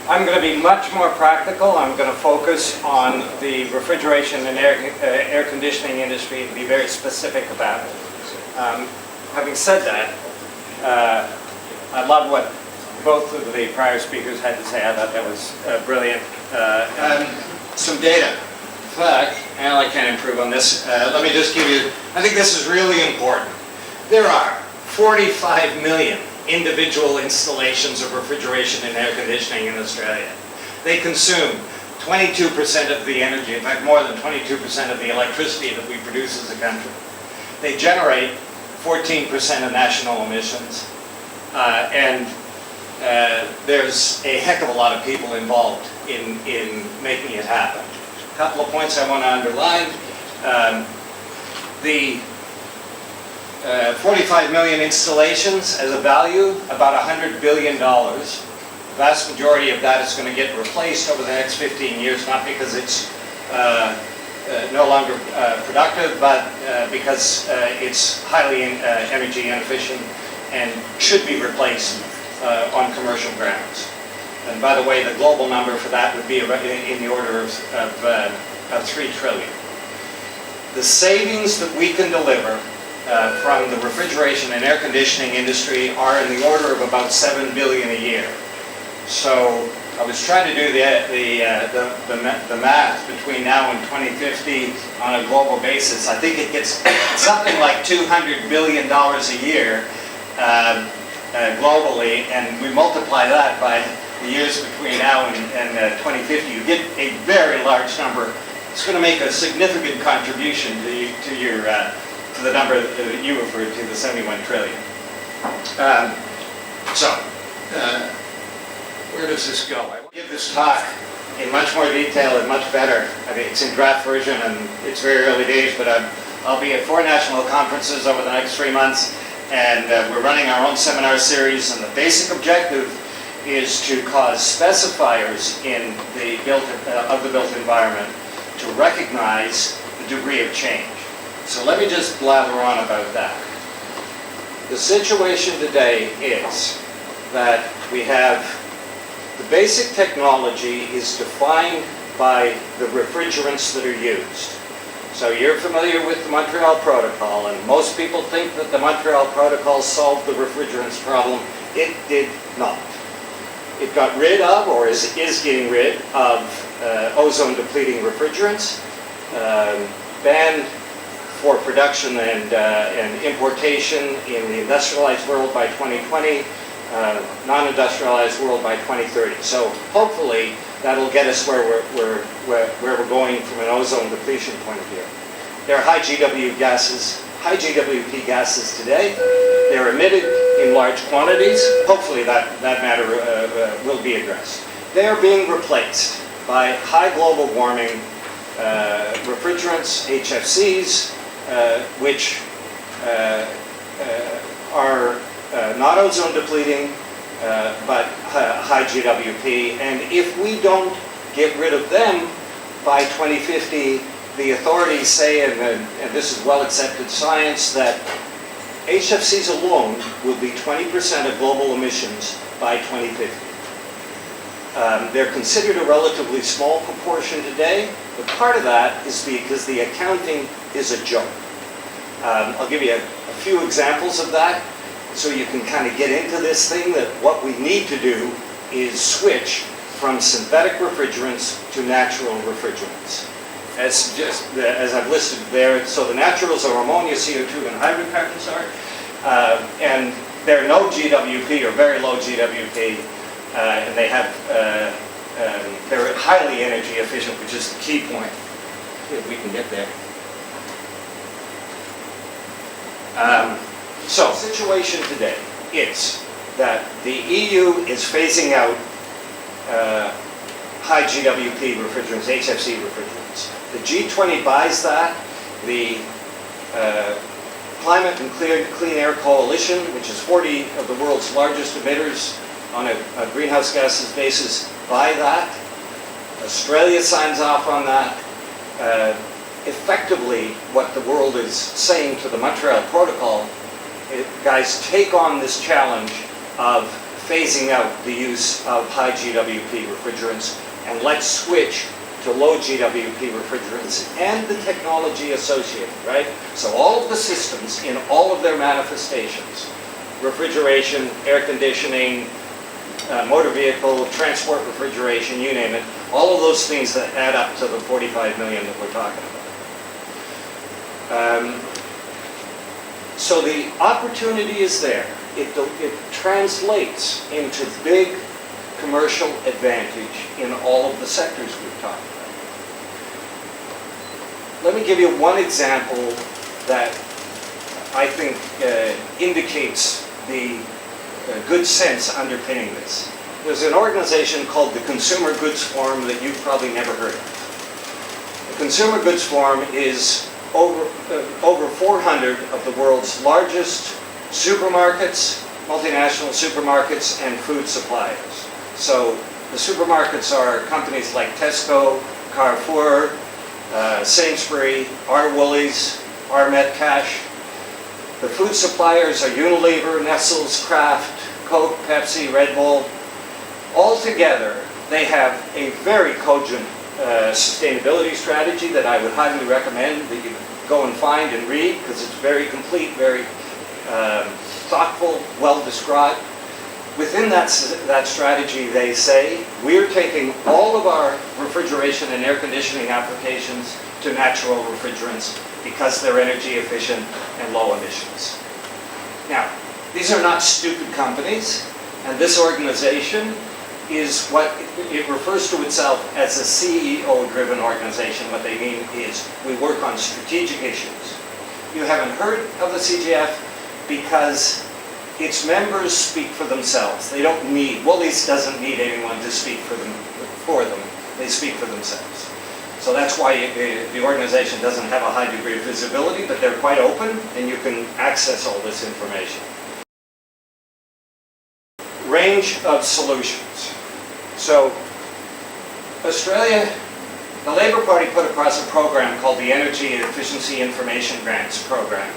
I'm going to be much more practical. I'm going to focus on the refrigeration and air conditioning industry and be very specific about it. Having said that, I love what both of the prior speakers had to say. I thought that was brilliant. Some data. In fact, and I can't improve on this. Let me just give you, I think this is really important. There are 45 million individual installations of refrigeration and air conditioning in Australia. They consume 22% of the energy, in fact more than 22% of the electricity that we produce as a country. They generate 14% of national emissions, and there's a heck of a lot of people involved in making it happen. A couple of points I want to underline. The 45 million installations as a value, about $100 billion. The vast majority of that is going to get replaced over the next 15 years, not because it's no longer productive, but because it's highly energy inefficient and should be replaced on commercial grounds. And by the way, the global number for that would be in the order of 3 trillion. The savings that we can deliver from the refrigeration and air conditioning industry are in the order of about $7 billion a year. So I was trying to do the math between now and 2050 on a global basis. I think it gets something like $200 billion a year globally, and we multiply that by the years between now and 2050. You get a very large number. It's going to make a significant contribution to the number that you referred to, the 71 trillion. Where does this go? I will give this talk in much more detail and much better. I mean, it's in draft version and it's very early days, but I'll be at 4 national conferences over the next 3 months, and we're running our own seminar series, and the basic objective is to cause specifiers in the built environment to recognize the degree of change. So let me just blather on about that. The situation today is that we have the basic technology is defined by the refrigerants that are used. So you're familiar with the Montreal Protocol, and most people think that the Montreal Protocol solved the refrigerants problem. It did not. It got rid of, or is getting rid of, ozone-depleting refrigerants, banned for production and importation in the industrialized world by 2020, non-industrialized world by 2030. So hopefully that'll get us where we're going from an ozone depletion point of view. There are high GWP gases today. They're emitted in large quantities. Hopefully that matter will be addressed. They are being replaced by high global warming refrigerants, HFCs, which are not ozone depleting, but high GWP. And if we don't get rid of them by 2050, the authorities say, and this is well accepted science, that HFCs alone will be 20% of global emissions by 2050. They're considered a relatively small proportion today, but part of that is because the accounting is a joke. I'll give you a few examples of that so you can kind of get into this thing, that what we need to do is switch from synthetic refrigerants to natural refrigerants. As I've listed there, so the naturals are ammonia, CO2, and hydrocarbons are, and they're no GWP or very low GWP, and they have they're highly energy efficient, which is the key point. If we can get there. So, the situation today is that the EU is phasing out high GWP refrigerants, HFC refrigerants. The G20 buys that. The Climate and Clean Air Coalition, which is 40 of the world's largest emitters on a greenhouse gases basis, buy that. Australia signs off on that. Effectively, what the world is saying to the Montreal Protocol, guys, take on this challenge of phasing out the use of high GWP refrigerants, and let's switch to low GWP refrigerants and the technology associated, right? So all of the systems in all of their manifestations, refrigeration, air conditioning, motor vehicle, transport refrigeration, you name it, all of those things that add up to the 45 million that we're talking about. So the opportunity is there. It translates into big commercial advantage in all of the sectors we've talked about. Let me give you one example that I think indicates the good sense underpinning this. There's an organization called the Consumer Goods Forum that you've probably never heard of. The Consumer Goods Forum is over 400 of the world's largest supermarkets, multinational supermarkets, and food suppliers. So the supermarkets are companies like Tesco, Carrefour, Sainsbury, our Woolies, our Metcash. The food suppliers are Unilever, Nestle's, Kraft, Coke, Pepsi, Red Bull. All together, they have a very cogent sustainability strategy that I would highly recommend that you go and find and read, because it's very complete, very thoughtful, well described. Within that strategy, they say, we're taking all of our refrigeration and air conditioning applications to natural refrigerants because they're energy efficient and low emissions. Now, these are not stupid companies, and this organization is what it refers to itself as a CEO-driven organization. What they mean is we work on strategic issues. You haven't heard of the CGF because its members speak for themselves. They don't need, Woolies doesn't need anyone to speak for them. They speak for themselves. So that's why the organization doesn't have a high degree of visibility, but they're quite open and you can access all this information. Range of solutions. So Australia, the Labour Party put across a program called the Energy Efficiency Information Grants Program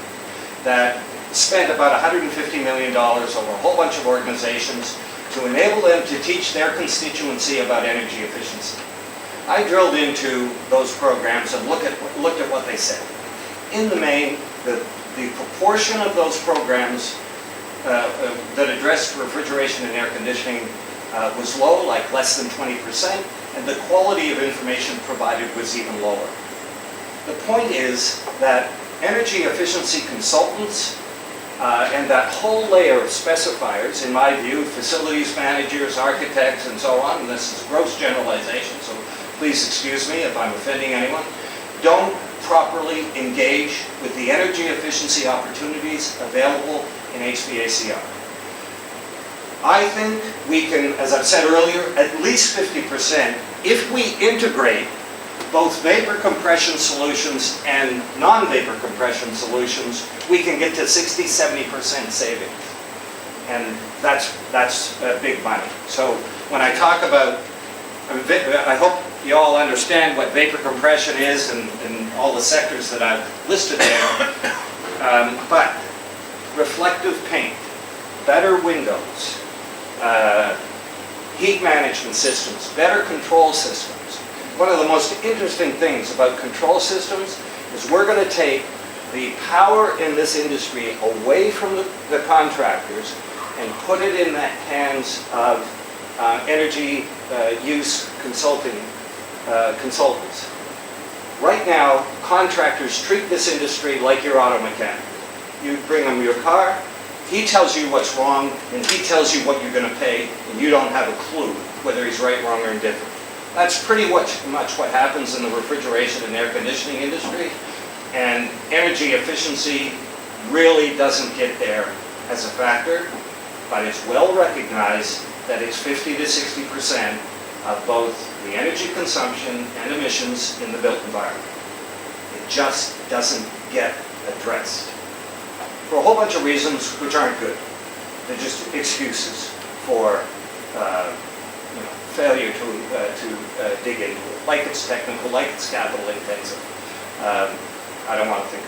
that spent about $150 million over a whole bunch of organizations to enable them to teach their constituency about energy efficiency. I drilled into those programs and looked at what they said. In the main, the proportion of those programs that addressed refrigeration and air conditioning was low, like less than 20%, and the quality of information provided was even lower. The point is that energy efficiency consultants and that whole layer of specifiers, in my view, facilities managers, architects, and so on, and this is gross generalization, so please excuse me if I'm offending anyone, don't properly engage with the energy efficiency opportunities available in HVACR. I think we can, as I've said earlier, at least 50% if we integrate both vapor compression solutions and non-vapor compression solutions, we can get to 60–70% savings. And that's big money. So when I talk about, I hope you all understand what vapor compression is and all the sectors that I've listed there. But reflective paint, better windows, heat management systems, better control systems. One of the most interesting things about control systems is we're going to take the power in this industry away from the contractors and put it in the hands of energy use consultants. Right now, contractors treat this industry like your auto mechanic. You bring him your car, he tells you what's wrong, and he tells you what you're going to pay, and you don't have a clue whether he's right, wrong, or indifferent. That's pretty much what happens in the refrigeration and air conditioning industry, and energy efficiency really doesn't get there as a factor, but it's well recognized that it's 50–60% of both the energy consumption and emissions in the built environment. It just doesn't get addressed for a whole bunch of reasons which aren't good. They're just excuses for failure to dig into it, like it's technical, like it's capital intensive. I don't want to think